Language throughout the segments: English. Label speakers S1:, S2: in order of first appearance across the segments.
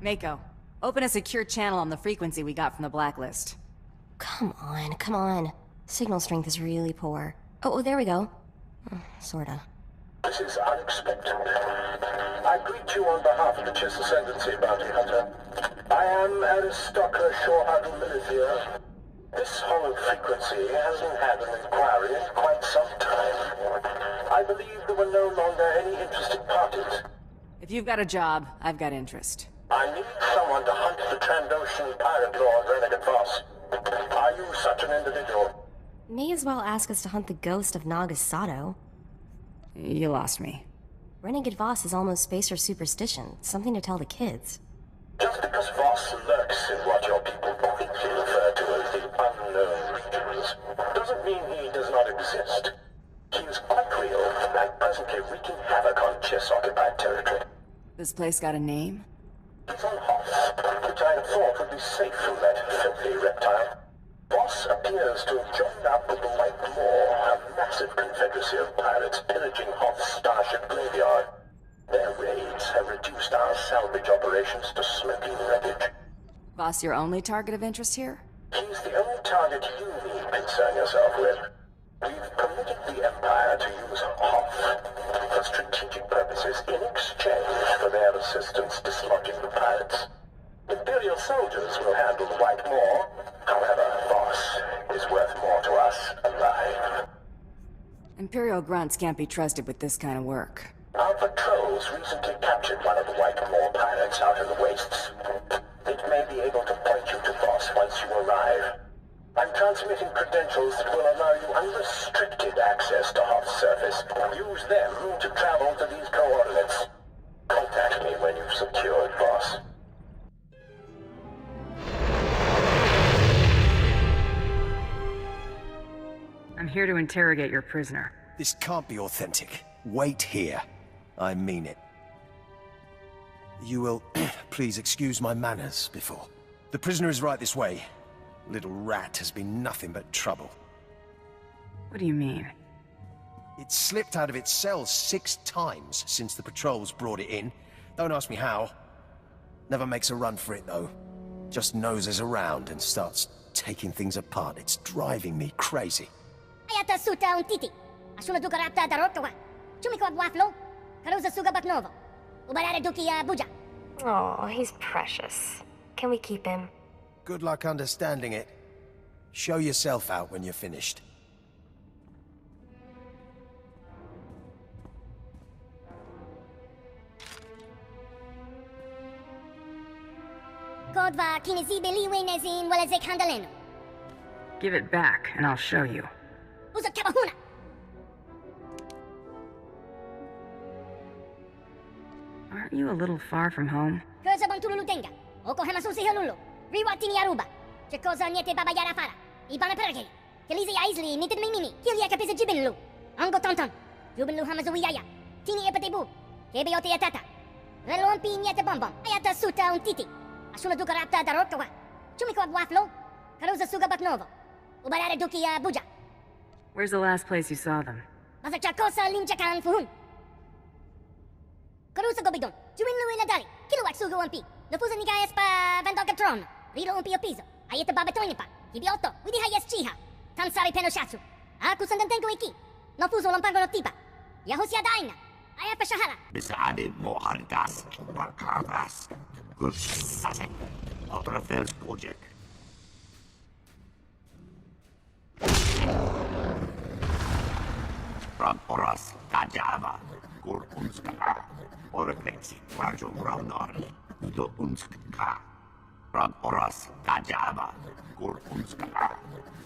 S1: Mako, open a secure channel on the frequency we got from the blacklist.
S2: Come on. Signal strength is really poor. Oh, there we go. Sorta.
S3: This is unexpected. I greet you on behalf of the Chiss Ascendancy, Bounty Hunter. I am Aristocker Shorehunter Milithier. This hollow frequency hasn't had an inquiry in quite some time. I believe there were no longer any interested parties.
S1: If you've got a job, I've got interest.
S3: I need someone to hunt the Trandoshan pirate lord Renegade Voss. Are you such an individual?
S2: May as well ask us to hunt the ghost of Naga Sato.
S1: You lost me.
S2: Renegade Voss is almost spacer superstition, something to tell the kids.
S3: Just because Voss lurks in what your people quickly refer to as the unknown regions, doesn't mean he does not exist. He is quite real, and presently wreaking havoc on Chiss-occupied territory.
S1: This place got a name?
S3: He's on Hoth, which I had thought would be safe from that filthy reptile. Voss appears to have joined up with the White Moor, a massive confederacy of pirates pillaging Hoth's starship graveyard. Their raids have reduced our salvage operations to smoking wreckage.
S1: Voss your only target of interest here?
S3: He's the only target you need concern yourself with. We've permitted the Empire to use Hoth for strategic purposes in exchange for their assistance dislodging the pirates. Imperial soldiers will handle the White Moor. However, Voss is worth more to us alive.
S1: Imperial grunts can't be trusted with this kind of work.
S3: Our patrols recently captured one of the White Moor pirates out in the wastes. It may be able to point you to Voss once you arrive. I'm transmitting credentials that will allow you unrestricted access to Hoth's surface. Use them to travel to these coordinates. Contact me when you've secured Voss.
S1: I'm here to interrogate your prisoner.
S4: This can't be authentic. Wait here. I mean it. You will please excuse my manners before. The prisoner is right this way. Little rat has been nothing but trouble.
S1: What do you mean?
S4: It slipped out of its cell 6 times since the patrols brought it in. Don't ask me how. Never makes a run for it, though. Just noses around and starts taking things apart. It's driving me crazy.
S5: Ayata suta un titi. Asuna duka rapta darotwa. Chumiko waflo. Karuza suga baknovo. Ubarare duki buja.
S2: Oh, he's precious. Can we keep him?
S4: Good luck understanding it. Show yourself out when you're finished.
S5: Kodva kinizibe liwe nezin wala ze kandaleno.
S1: Give it back, and I'll show you.
S5: Usa kabahuna.
S1: Aren't you a little far from home?
S5: Cosa bantulu tenga. Oko hemasusi helulu. Riwatini aruba. Che cosa niente baba yara fara. Ibana perge. Kelizi aisli nitin mimini. Kilia kapisa jibinlu. Ango tonton. Jubinlu hamazu yaya. Tini epatebu. Kebe yote yatata. Relo ampi niete bombom. Ayata suta un titi. Asuna duka rapta darotwa. Chumiko waflo. Karuza suga baknovo. Ubarare duki buja.
S1: Where's the last place you saw them?
S5: Masacha cosa linchakan fuhun. Karusa gobidon. Juwinlu iladali. Kiluwak sugu ampi. Nafusa ni gayas pa vandoga tron. Rilo umpi piso. Ayeta babatonipa. Hibioto. Widi hayas chiha. Tansari penoshatsu. Aku sandantengo iki. Nafuso lampango no tipa. Yahusia daina. Ayapa shahara.
S6: Besade mohardas. Bakavas. Gursate. Otra fels project. From Oras, Kajava, Gur Unska, Orexi, Rajo Brownari, Do Unska. From Oras, Kajava, Gur Unska,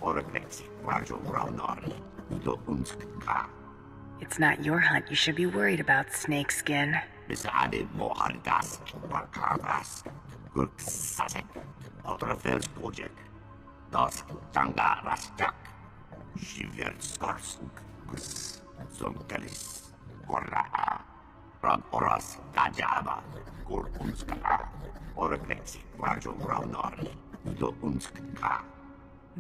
S6: Orexi, Rajo Brownari, Do Unska.
S1: It's not your hunt you should be worried about, Snakeskin.
S6: Besade Mohardas, Bakavas, Gursate, Otra fels project. Das Tanga Rastak, Shiverskars, Zonkelis, Korra, Rod Oras, Kajaba, Gur Unska, Orexi, Rajo Brownari, Do Unska.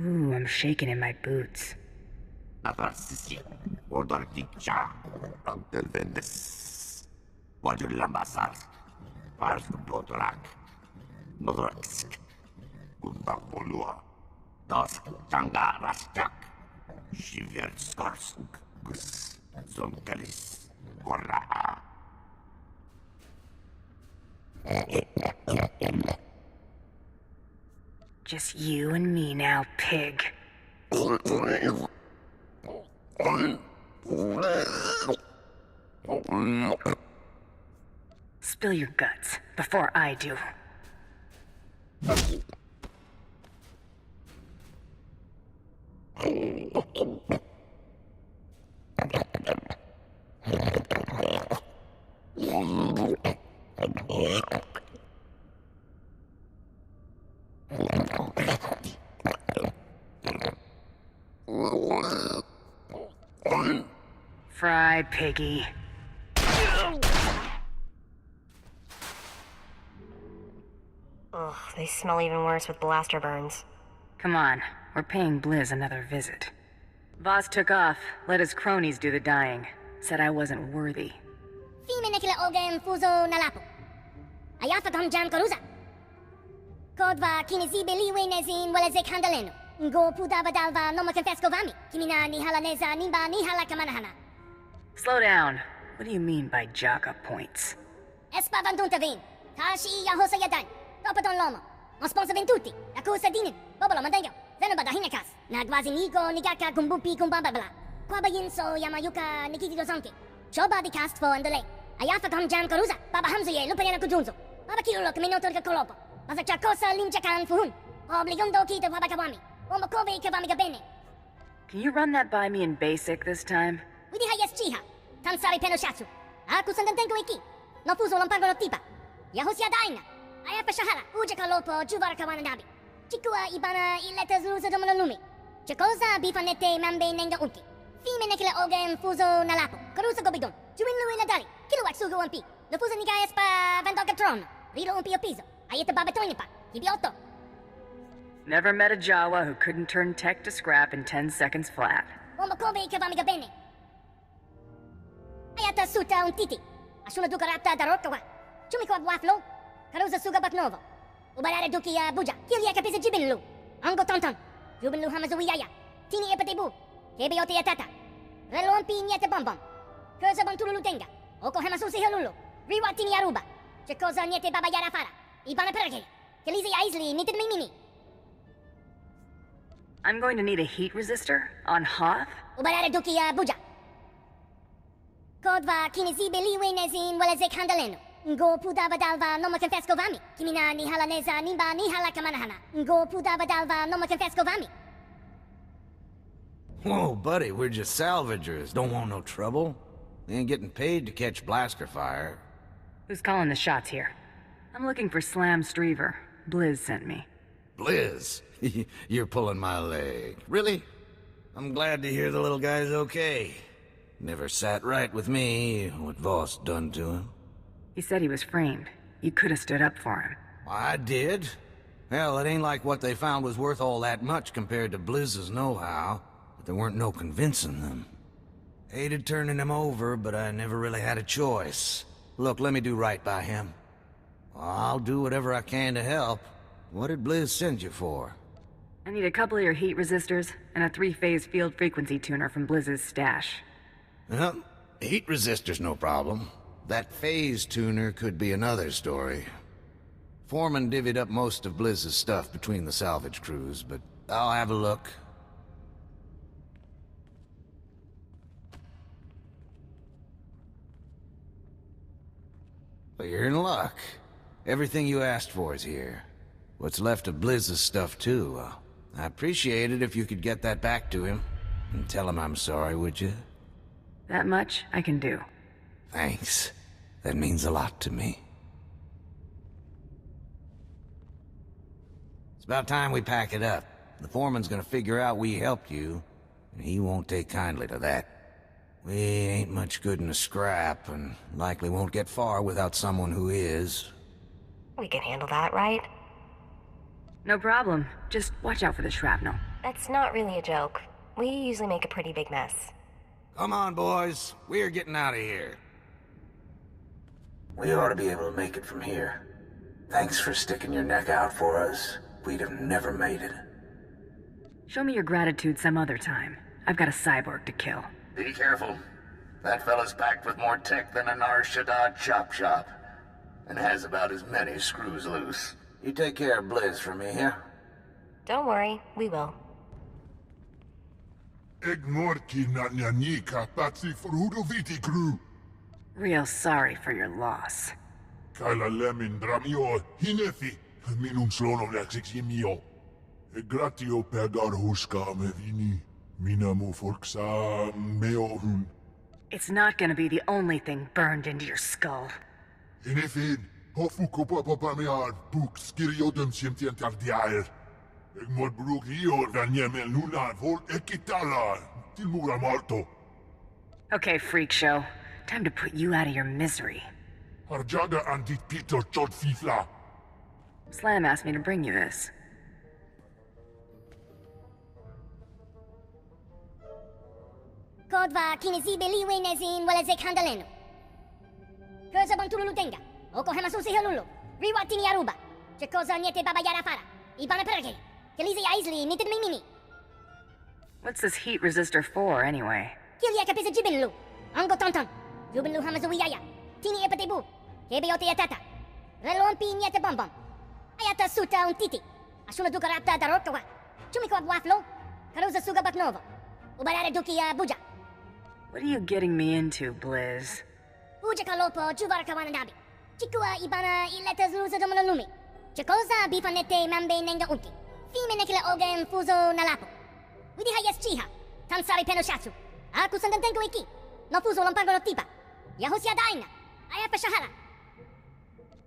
S1: Ooh, I'm shaking in my boots.
S6: Natasisi, Ordar Dicha, Until Vendes. Wajul Lambasar, Pars Botrak, Norsk. Gundapolua. Das Tangarastak. Shiverskarsk. Gus. Zonkelis. Gorra.
S1: Just you and me now, pig. Spill your guts before I do. Fry, piggy.
S2: Ugh, they smell even worse with blaster burns.
S1: Come on, we're paying Blizz another visit. Voss took off, let his cronies do the dying. Said I wasn't worthy.
S5: Fime nekile ogen fuzo nalapo. Ayafa tom jam koruza. Kodva kinizibe liwe nezin walezek handaleno. Ngo pudava dalva noma confesco vami. Kimina ni halaneza nimba ni hala kamanahana.
S1: Slow down. What do you mean by Jaka points?
S5: Espa vandunta vin. Tashi yahosa yadan. Topaton lomo. Mosponsa ventuti. Akusa dinin. Bobolo mandayo. Zenobada hinekas. Nagwazi nigo nigaka kumbupi kumbambabla. Kwaba yinso yamayuka nikiti dozonke. Choba di cast for andale. Ayafa tom jam koruza. Baba hamzuye lupariana kujunzo. Baba kirulo kaminotor kolopo. Basa chakosa linchakan fuhun. Obligundo kita wabakawami. Omakove kavami gabene.
S1: Can you run that by me in basic this time?
S5: Widiha yes chiha. Tansari penoshatsu. Aku sandantenko iki. No fuso lompango no tipa. Yahosia daina. Ayafa shahara. Uja kalopo juvara kawana nabi. Chikua ibana ileta zulusa domonolumi. Chakosa bifanete mambe nenga unki. Fime nekile ogen fuso nalapo. Karusa gobidon. Juwinlu iladari. Kiluak sugo umpi. No fuso niga espa vandoga tron. Rilo umpi piso. Ayeta babatoinipa. Hibioto.
S1: Never met a Jawa who couldn't turn tech to scrap in 10 seconds flat.
S5: Omakove kavami gabene. Ayata suta un titi. Asuna duka rapta darokawa. Chumiko waflo. Karusa suga batnovo. Ubarare duki buja. Kythia kapisa jibinlu. Ango tonton. Jubinlu hamazuiyaya. Tini epatebu. Kebiote yatata. Relo ampi nyete bombom. Kursa bantululu tenga. Oko hemasusi helulu. Riwa tini aruba. Chekosa nyete baba yara fara. Ibana perage. Kelizi ya isli nitin mimini.
S1: I'm going to need a heat resistor on Hoth.
S5: Ubarare duki buja. Kodva kinizibe liwe nezin walezek handaleno. Ngo pudava dalva noma confesco vami. Kimina ni halaneza nimba ni hala kamanahana. Ngo pudava dalva noma confesco vami.
S7: Whoa, buddy, we're just salvagers. Don't want no trouble. We ain't getting paid to catch blaster fire.
S1: Who's calling the shots here? I'm looking for Slam Streaver. Blizz sent me.
S7: Blizz, you're pulling my leg. Really? I'm glad to hear the little guy's okay. Never sat right with me, what Voss done to him.
S1: He said he was framed. You could have stood up for him.
S7: I did. Hell, it ain't like what they found was worth all that much compared to Blizz's know-how. But there weren't no convincing them. Hated turning him over, but I never really had a choice. Look, let me do right by him. I'll do whatever I can to help. What did Blizz send you for?
S1: I need a couple of your heat resistors and a 3-phase field frequency tuner from Blizz's stash.
S7: Well, heat resistor's no problem. That phase tuner could be another story. Foreman divvied up most of Blizz's stuff between the salvage crews, but I'll have a look. Well, you're in luck. Everything you asked for is here. What's left of Blizz's stuff, too. I appreciate it if you could get that back to him. And tell him I'm sorry, would you?
S1: That much I can do.
S7: Thanks. That means a lot to me. It's about time we pack it up. The foreman's gonna figure out we helped you, and he won't take kindly to that. We ain't much good in a scrap, and likely won't get far without someone who is.
S2: We can handle that, right?
S1: No problem. Just watch out for the shrapnel.
S2: That's not really a joke. We usually make a pretty big mess.
S7: Come on, boys. We're getting out of here. We ought to be able to make it from here. Thanks for sticking your neck out for us. We'd have never made it.
S1: Show me your gratitude some other time. I've got a cyborg to kill.
S7: Be careful. That fella's packed with more tech than an Arshadad chop shop. And has about as many screws loose. You take care of Blizz for me, yeah?
S2: Don't worry, we will.
S1: Real sorry for your loss.
S6: Kaila lemin dramio hinefi minun slonoläksiksi mio. Gratio pegar huska me vini. Minä mu forksa meohun.
S1: It's not gonna be the only thing burned into your skull.
S6: Hinefin, hofuko papa mear buk skiriotum siemtien tardiaer. Egmod bruk hior van yemel nunar vol ekitala. Tilmura marto.
S1: Okay, freak show. Time to put you out of your misery.
S6: Harjaga andit Peter chod fifla.
S1: Slam asked me to bring you this.
S5: Kodva kinizibeli nezin wala ze kandaleno. Cosa bantulu tenga. Oko hemasusi helulu. Riwatini aruba. Che cosa niente baba yara fara. Ibana perge. Kelizi aisli nitin mini.
S1: What's this heat resistor for, anyway?
S5: Kythia kapisa gibberish. Ango tonton. Jubilu hamazuiyaya. Tini epatebu. Kebeyote yatata. Relompi niete bombom. Ayata suta un titi. Asuna duka rapta darokawa. Chumiko waflo. Karuza suga baknovo. Ubarare dukia buja.
S1: What are you getting me into, Blizz?
S5: Buja kalopo juvarka wanadabi. Chikua ibana ileta zuluza domonolumi. Chakoza bifanete mambe nenga unti. Fime nekile ogen fuzo nalapo. Widi hayas chiha. Tansari penoshatsu. Aku sandantenko iki. No fuzo lompargo no tipa. Yahosia daina. Ayapa shahara.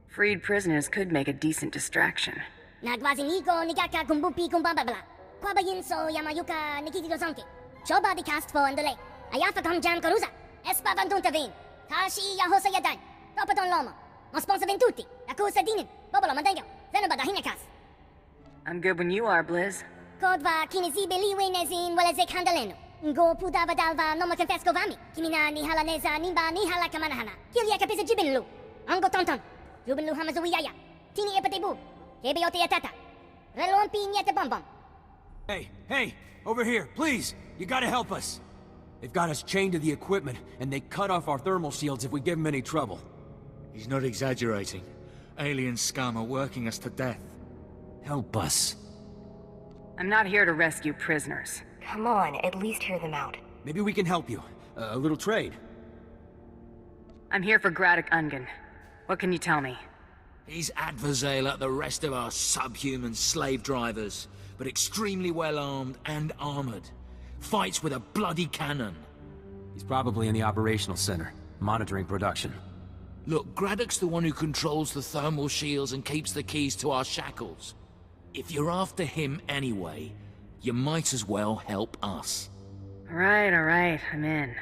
S1: Freed prisoners could make a decent distraction.
S5: Nagwazi nigo nigaka kumbupi kumbababla. Kwaba yinso yamayuka nikiti dozonki. Choba di cast for andale. Ayafa kam jam karuza. Espa vandunta vin. Tashi yahosa yadan. Topaton lomo. Mosponsa ventuti. Akusa dinin. Bobolo mandengo. Zenobada hinekas.
S1: I'm good when you are, Blizz.
S5: Kodva kinizibeli nezin wala ze kandaleno. Ngo pudava dalva noma confesco vami. Kimina ni halaneza nimba ni hala kamanahana. Kythia kapisa gibberish. Ango tonton. Jubilu hamazuiyaya. Tini epatebu. Kebeyote yatata. Relompi niete bombom.
S8: Hey, over here, please. You gotta help us. They've got us chained to the equipment, and they cut off our thermal shields if we give them any trouble.
S9: He's not exaggerating. Alien scum are working us to death.
S8: Help us.
S1: I'm not here to rescue prisoners.
S2: Come on, at least hear them out.
S8: Maybe we can help you. A little trade.
S1: I'm here for Gradik Ungen. What can you tell me?
S9: He's adversarial like the rest of our subhuman slave drivers, but extremely well armed and armored. Fights with a bloody cannon.
S8: He's probably in the operational center, monitoring production.
S9: Look, Graddock's the one who controls the thermal shields and keeps the keys to our shackles. If you're after him anyway, you might as well help us.
S1: All right, I'm in.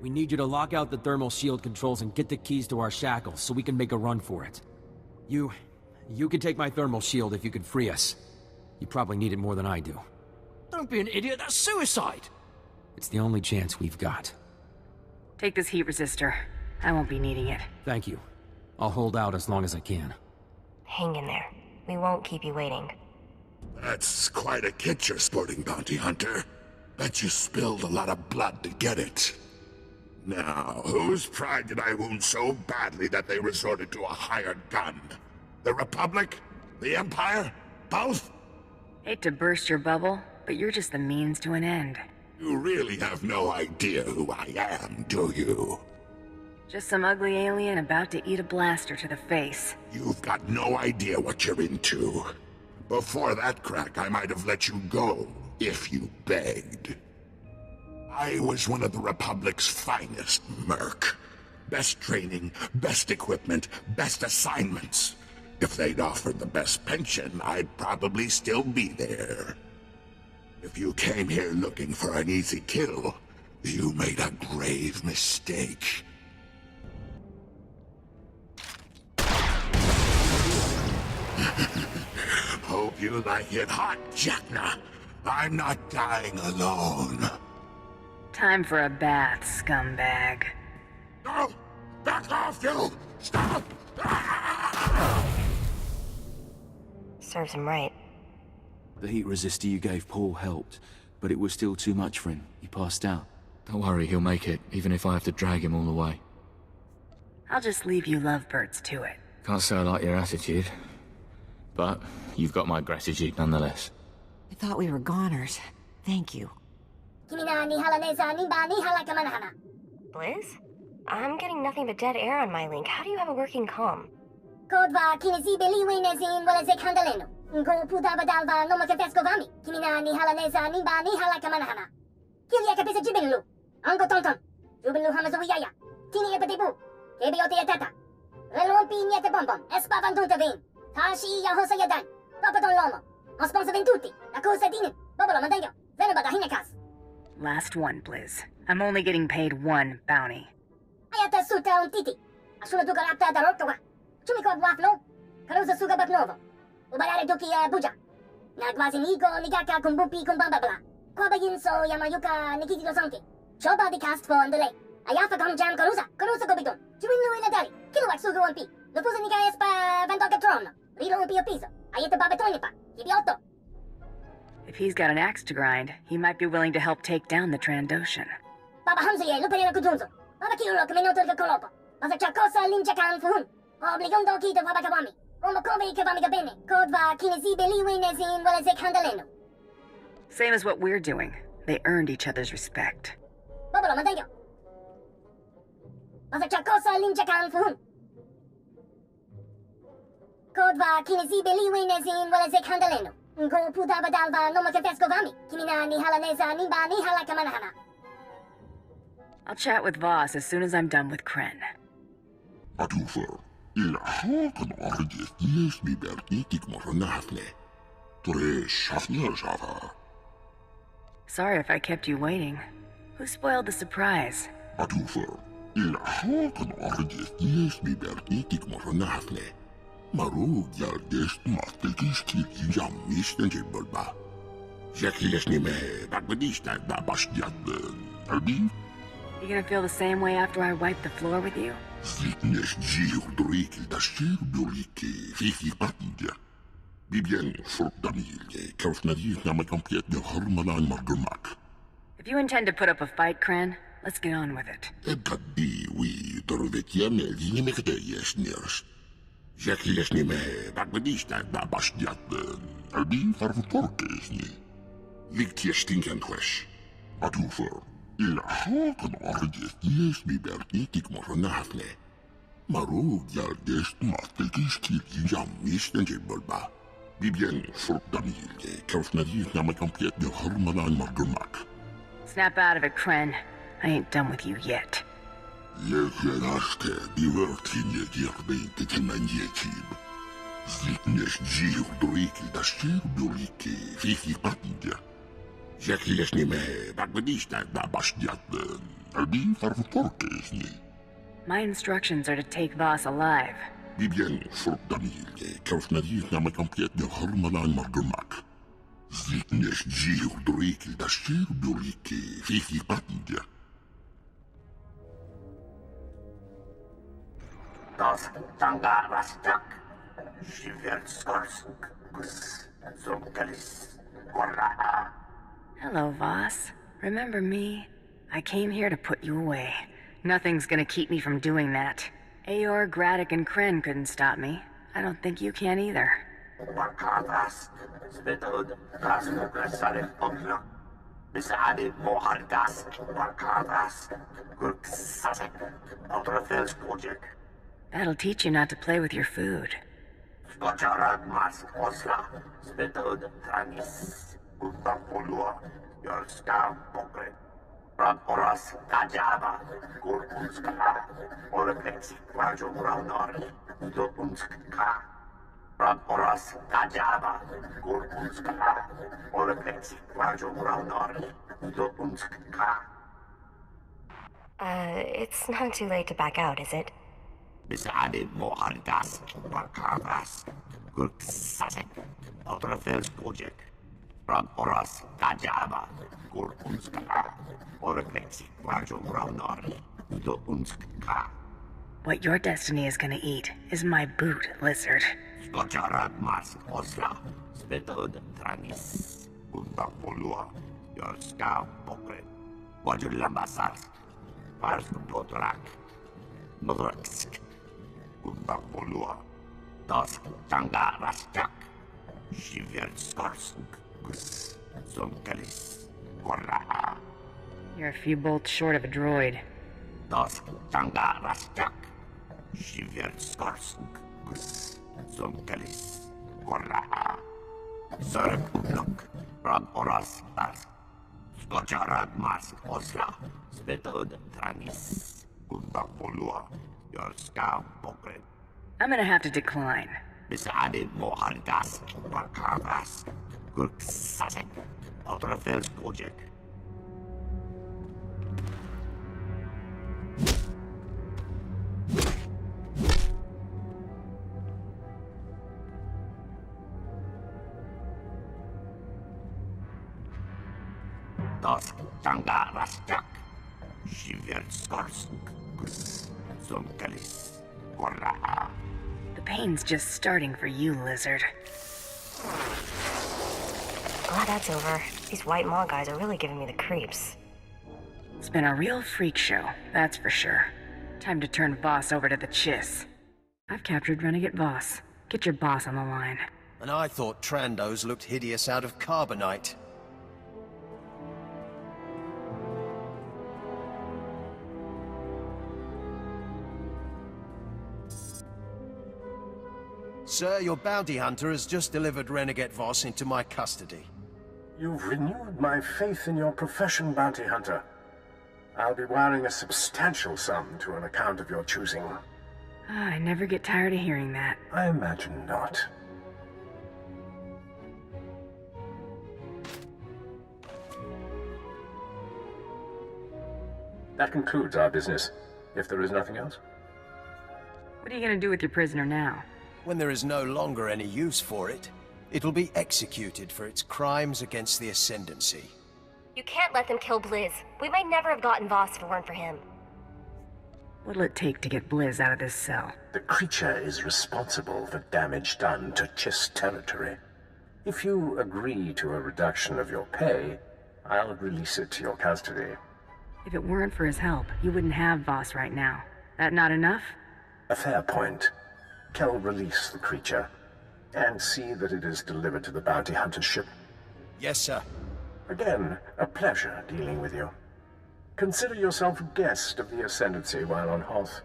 S8: We need you to lock out the thermal shield controls and get the keys to our shackles so we can make a run for it. You can take my thermal shield if you can free us. You probably need it more than I do.
S9: Don't be an idiot, that's suicide!
S8: It's the only chance we've got.
S1: Take this heat resistor. I won't be needing it.
S8: Thank you. I'll hold out as long as I can.
S2: Hang in there. We won't keep you waiting.
S6: That's quite a kit you're sporting, Bounty Hunter. Bet you spilled a lot of blood to get it. Now, whose pride did I wound so badly that they resorted to a hired gun? The Republic? The Empire? Both?
S1: Hate to burst your bubble, but you're just the means to an end.
S6: You really have no idea who I am, do you?
S1: Just some ugly alien about to eat a blaster to the face.
S6: You've got no idea what you're into. Before that crack, I might have let you go, if you begged. I was one of the Republic's finest, Merc. Best training, best equipment, best assignments. If they'd offered the best pension, I'd probably still be there. If you came here looking for an easy kill, you made a grave mistake. Hope you like it hot, Jackna. I'm not dying alone.
S1: Time for a bath, scumbag.
S6: No! Back off, you! Stop!
S2: Serves him right.
S10: The heat resistor you gave Paul helped, but it was still too much for him. He passed out.
S9: Don't worry, he'll make it, even if I have to drag him all the way.
S1: I'll just leave you lovebirds to it.
S9: Can't say I like your attitude, but you've got my gratitude nonetheless.
S11: I thought we were goners. Thank you.
S2: Blizz? I'm getting nothing but dead air on my link. How do you have a working comm?
S5: Kodva kinesi beliwinezin waleze kandaleno. Ngo puta badalva no makefesko vami. Kimina ni halaneza nimba ni halakamanahana. Kythia kapisa gibberish. Ango tonton. Jubilu hamazuiyaya. Tini epatibu. Kebiote yatata. Relompi niete bombom. Espa vanduntavin. Tashi ya hosa yadan. Papaton lomo. Osponsa ventuti. Nakusa dinin. Bobolo mandayo. Venobada hinekas.
S1: Last one, Blizz. I'm only getting paid one bounty.
S5: Ayata suta un titi. Asuna dugarapta da rokawa. Chumiko waflo. Karuza suga batnovo. Ubayare duki buja. Nagwazi nigo nigaka kumbupi kumbambabla. Kwabayin so yamayuka nikiti no sonke. Shoba di cast for ndele. Ayafa gom jam karuza. Karuza gobiton. Chiwinu inadari. Kilowatt sugu on pi. Lufuza nika espa vandoka trono. Rilo un pio piso. Ayeta babetonipa. Hibioto.
S1: If he's got an axe to grind, he might be willing to help take down the Trandoshan.
S5: Baba Hamzaye luperina kujunzo. Baba Kiro kamenoto ka kolopo. Baba chakosa linjakan fuhun. Obligondo kita wabakawami. Omokobe kavamiga bene. Kodva kinesi beliwinezin waleze kandaleno.
S1: Same as what we're doing. They earned each other's respect.
S5: Bobolo mandayo. Baba chakosa linjakan fuhun. Kodva kinesi beliwinezin waleze kandaleno. Ngo puta badalva no makefesko vami. Kimina ni halaneza nimba ni halakamanahana.
S1: I'll chat with Voss as soon as I'm done with Kren.
S6: Adufer, ilhakan arjes yes mi bernitik moranafne. Tore shafnir shafa.
S1: Sorry if I kept you waiting. Who spoiled the surprise?
S6: Adufer, ilhakan arjes yes mi bernitik moranafne. Marug yal gest mastekis kil jam misten jibbalba. Zekiles ni me bagbadista babasjad albi.
S1: You gonna feel the same way after I wipe the floor with you?
S6: Zitnes giurdriki da shirduriki fifi patja. Bibien sortamilje kausnadir na makampiet de harmalan mardumak.
S1: If you intend to put up a fight, Kren, let's get on with it.
S6: Ebgadi wi torvetiame lini mekde yesnirs. Zekiles ni me bagbadista babasjad albi farvutorkesni. Liktjestinken hwes. Adufer. Ilhakan arjes yes mi bernitik moranafne. Marug yal gest mastekis kil jam misten jibbalba. Bibien sortamilje kausnadir na makampiet de harmalan mardumak.
S1: Snap out of it, Kren. I ain't done with you yet.
S6: Jegenaste divertinje girbente temanjechib. Zitnes giurdriki da shirduriki fifi patja. Zekiles ni me bagbadista babasjad albi farvutorkesni.
S1: My instructions are to take Voss alive.
S6: Bibien sortamilje kausnadir na makampiet de harmalan mardumak. Zitnes giurdriki da shirduriki fifi patja.
S3: Das tangarastak. Shivertskorsk. Zomkalis. Korraha.
S1: Hello, Voss. Remember me? I came here to put you away. Nothing's gonna keep me from doing that. Aor, Graddock, and Kren couldn't stop me. I don't think you can either.
S3: Warkavas. Svetod. Rasmukrasare Omla. Besade Mohardas. Warkavas. Gurksasek. Outerfels project.
S1: That'll teach you not to play with your food.
S3: Skojarad Mas Osla. Svetod. Tranis. Utapulua, your scam pokre. Rad oras kajaba, kurkunska, oreplex, rajo raunori, dokunska. Rad oras kajaba, kurkunska, oreplex, rajo raunori, dokunska.
S2: It's not too late to back out, is it?
S3: Besade mohardas, bakavas, kurksasek, outerfels project. Rad oras kajaba, kurkunska, oreplex, rajo raunori, dokunska.
S1: What your destiny is gonna eat is my boot, lizard.
S3: Skocharat mask osla. Spetod tranis. Unda polua. Your scout pocket. Wajulambasar. Pars potrak. Modraksk. Unda polua. Das tanga rastak. Shiver skarsk. Gus. Zonkalis. Koraha.
S1: You're a few bolts short of a droid.
S3: Das tanga rastak. Shiver skarsk. Gus. Zonkalis. Koraha. Sorg look. Rag oras tas. Skocharat mask osla. Spetod tranis. Unda polua. Your scout pocket.
S1: I'm gonna have to decline.
S3: Besade mohardas. Bakavas. Gurk sasek. Outerfels project. Das tanga rastak. Shiver skarsk. Gus. Zonkalis. Koraha.
S1: The pain's just starting for you, lizard.
S2: Glad that's over. These white maw guys are really giving me the creeps.
S1: It's been a real freak show, that's for sure. Time to turn Voss over to the Chiss. I've captured Renegade Voss. Get your boss on the line.
S4: And I thought Trandos looked hideous out of carbonite. Sir, your bounty hunter has just delivered Renegade Voss into my custody.
S3: You've renewed my faith in your profession, bounty hunter. I'll be wiring a substantial sum to an account of your choosing.
S1: I never get tired of hearing that.
S3: I imagine not. That concludes our business, if there is nothing else.
S1: What are you gonna do with your prisoner now?
S4: When there is no longer any use for it, it'll be executed for its crimes against the Ascendancy.
S2: You can't let them kill Blizz. We might never have gotten Voss if it weren't for him.
S1: What'll it take to get Blizz out of this cell?
S3: The creature is responsible for damage done to Chiss territory. If you agree to a reduction of your pay, I'll release it to your custody.
S1: If it weren't for his help, you wouldn't have Voss right now. That not enough?
S3: A fair point. Kel, release the creature, and see that it is delivered to the bounty hunter's ship.
S4: Yes, sir.
S3: Again, a pleasure dealing with you. Consider yourself a guest of the Ascendancy while on Hoth.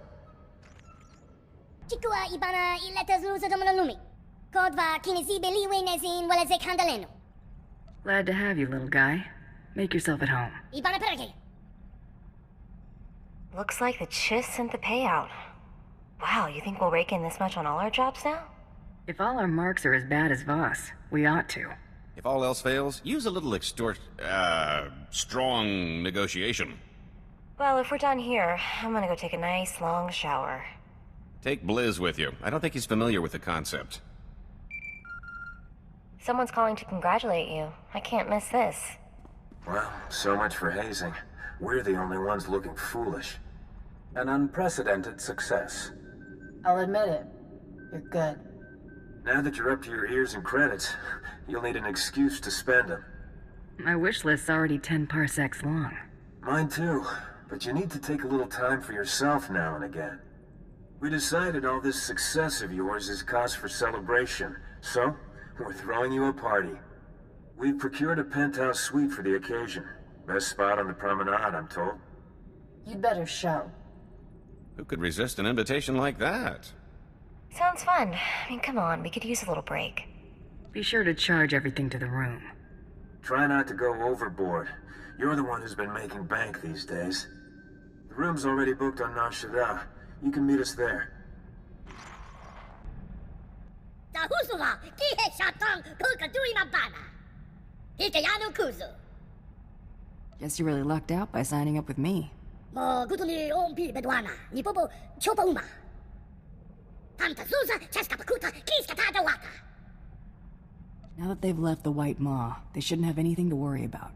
S5: Chikua ibana iletas lusa domolumi. Kodva kinisibeliwe nezin waleze kandaleno.
S1: Glad to have you, little guy. Make yourself at home.
S5: Ibana perge.
S2: Looks like the Chiss sent the payout. Wow, you think we'll rake in this much on all our jobs now?
S1: If all our marks are as bad as Voss, we ought to.
S12: If all else fails, use a little strong negotiation.
S2: Well, if we're done here, I'm gonna go take a nice long shower.
S12: Take Blizz with you. I don't think he's familiar with the concept.
S2: Someone's calling to congratulate you. I can't miss this.
S3: Well, so much for hazing. We're the only ones looking foolish. An unprecedented success.
S13: I'll admit it. You're good.
S3: Now that you're up to your ears in credits, you'll need an excuse to spend them.
S1: My wish list's already 10 parsecs long.
S3: Mine too, but you need to take a little time for yourself now and again. We decided all this success of yours is cause for celebration, so we're throwing you a party. We've procured a penthouse suite for the occasion. Best spot on the promenade, I'm told.
S13: You'd better show.
S12: Who could resist an invitation like that?
S2: Sounds fun. I mean, come on, we could use a little break.
S1: Be sure to charge everything to the room.
S3: Try not to go overboard. You're the one who's been making bank these days. The room's already booked on Nar Shaddaa. You can meet us there.
S1: Guess you really lucked out by signing up with me.
S5: Now
S1: that they've left the White Maw, they shouldn't have anything to worry about.